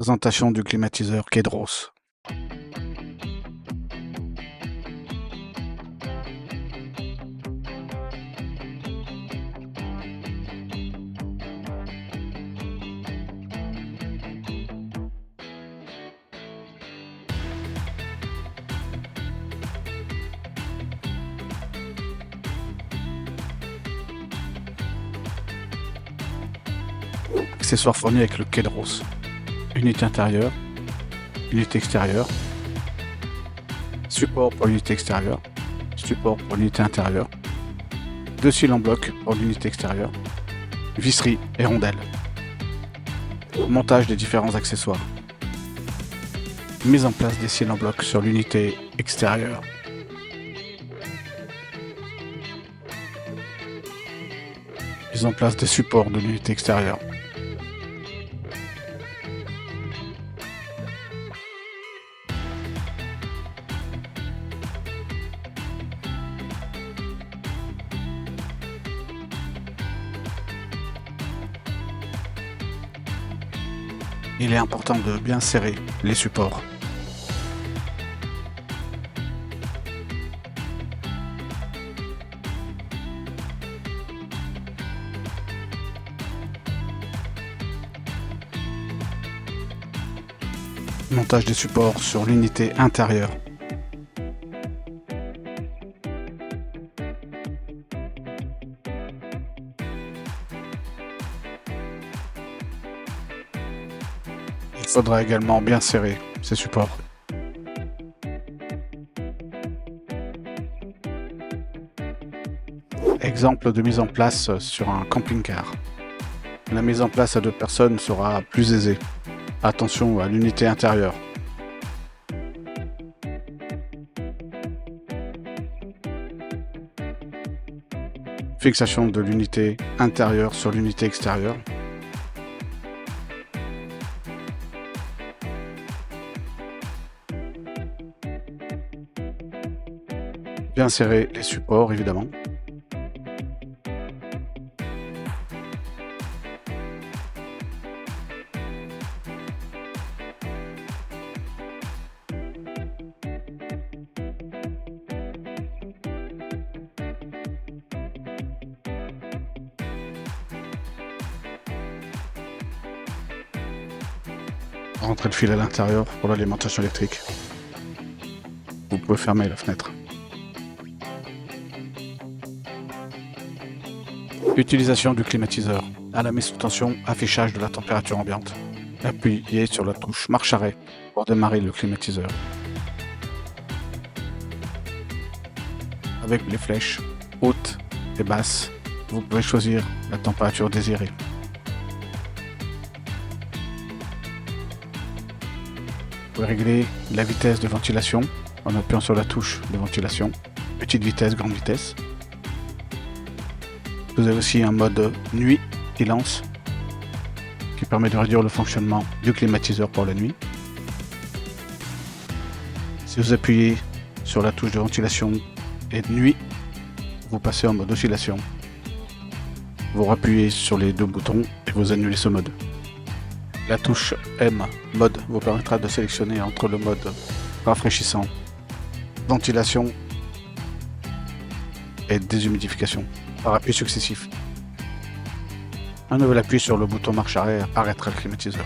Présentation du climatiseur Kedros. Accessoires fournis avec le Kedros. Unité intérieure, unité extérieure, support pour l'unité extérieure, support pour l'unité intérieure, 2 cils en bloc pour l'unité extérieure, visserie et rondelle. Montage des différents accessoires. Mise en place des cils en bloc sur l'unité extérieure. Mise en place des supports de l'unité extérieure. Il est important de bien serrer les supports. Montage des supports sur l'unité intérieure. Il faudra également bien serrer ces supports. Exemple de mise en place sur un camping-car. La mise en place à 2 personnes sera plus aisée. Attention à l'unité intérieure. Fixation de l'unité intérieure sur l'unité extérieure. Bien serrer les supports évidemment. Rentrer le fil à l'intérieur pour l'alimentation électrique. Vous pouvez fermer la fenêtre. Utilisation du climatiseur. À la mise sous tension, affichage de la température ambiante. Appuyez sur la touche marche arrêt pour démarrer le climatiseur. Avec les flèches hautes et basses, vous pouvez choisir la température désirée. Vous pouvez régler la vitesse de ventilation en appuyant sur la touche de ventilation. Petite vitesse, grande vitesse. Vous avez aussi un mode nuit qui lance, qui permet de réduire le fonctionnement du climatiseur pour la nuit. Si vous appuyez sur la touche de ventilation et de nuit, vous passez en mode oscillation. Vous rappuyez sur les 2 boutons et vous annulez ce mode. La touche M mode vous permettra de sélectionner entre le mode rafraîchissant, ventilation et déshumidification par appui successif. Un nouvel appui sur le bouton marche arrêt arrêtera le climatiseur.